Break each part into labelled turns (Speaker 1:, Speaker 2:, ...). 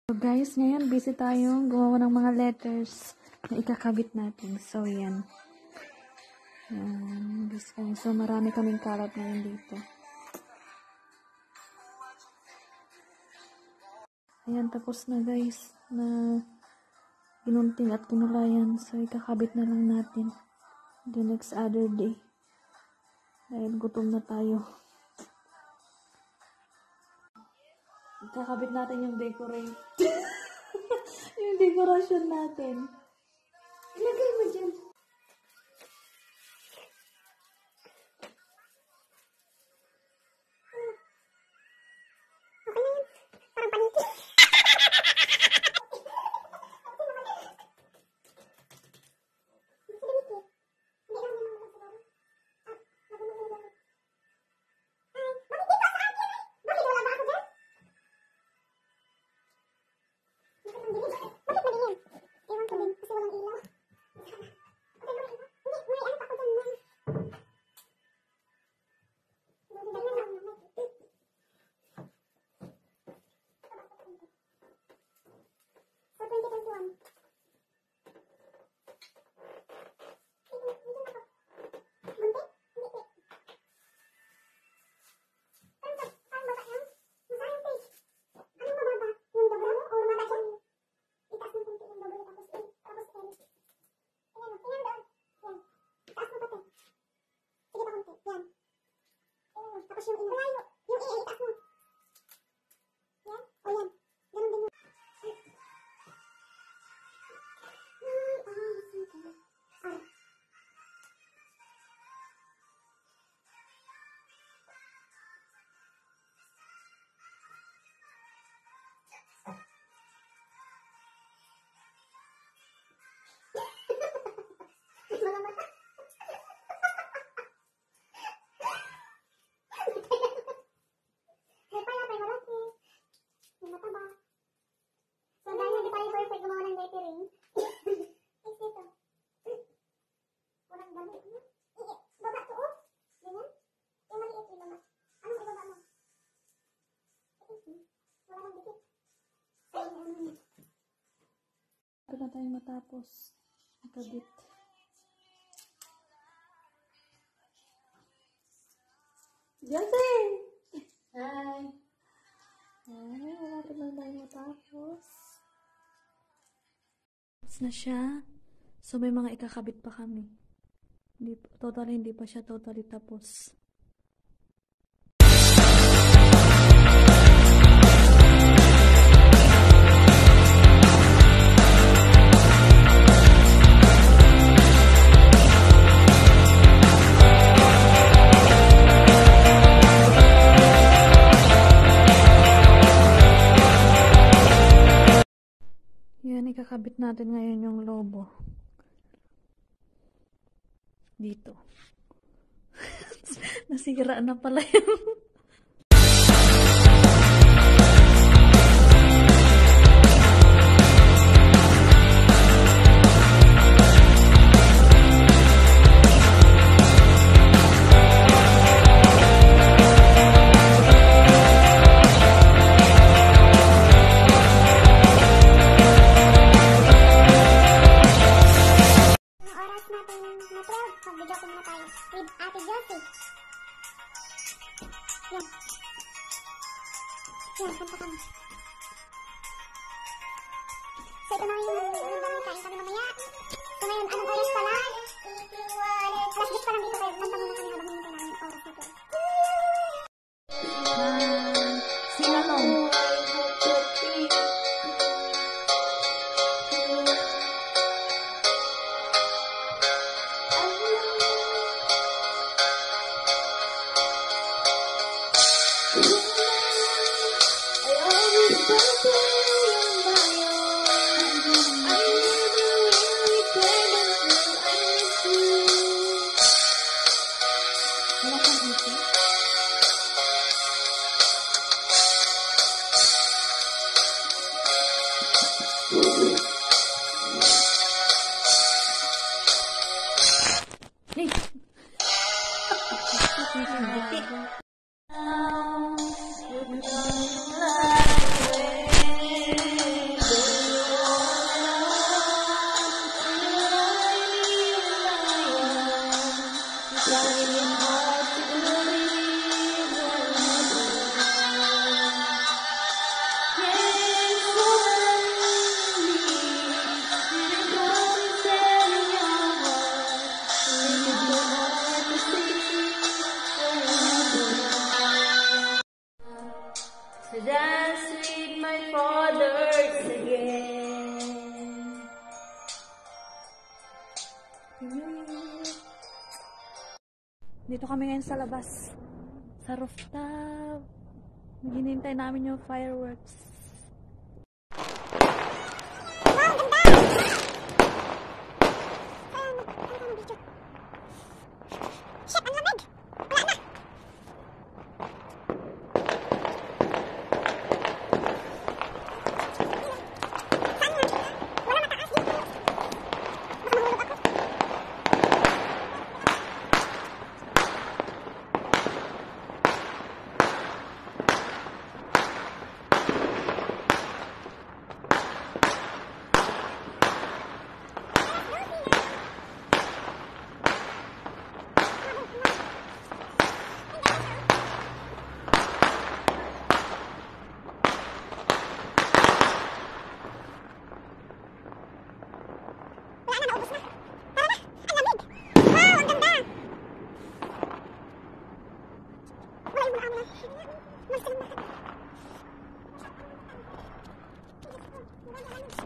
Speaker 1: So guys, ngayon busy tayong gumawa ng mga letters na ikakabit natin. So yan. Yan. So marami kaming kalat ngayon dito. Ayan, tapos na guys. Na ginunting at kinulayan. So ikakabit na lang natin the next other day. Dahil gutom na tayo. Ikakabit natin yung decorate. Yung decoration natin. Ilagay mo dyan.
Speaker 2: Tapos yung ilayo, yung itaas mo. Yan, o yan. Ganun din yung... Mga mata.
Speaker 1: Ito na tayong matapos. Nakabit. Justin! Hi! Ay, malapit na tayong matapos. Tapos na siya. So, may mga ikakabit pa kami. Hindi pa siya totally tapos. Yan, ikakabit natin ngayon yung lobo. Dito. Nasira na pala yun.
Speaker 2: Mag-video ko muna tayo with Ate Josie. Yan. Yan, punta kami. So, ito na yung kain kami mamaya. So, ngayon, anong oras pa lang? Alas 10 pa lang dito kayo. Kanta muna kami habang hinintay namin yung oras na ito.
Speaker 1: Sinanong? Hey! Dito kami ngayon sa labas. Sa rooftop. Hinintay namin yung fireworks.
Speaker 2: Wow, ganda! Shit, ang lamig! Wala na! Saan nga? Wala mataas dito. Baka mahulog ako. Wala na, naubos na. Tara na, ang lamig! Wow, ang ganda! Wala yung mga amla. Monster ang bata.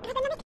Speaker 2: Grabe, ang lamig.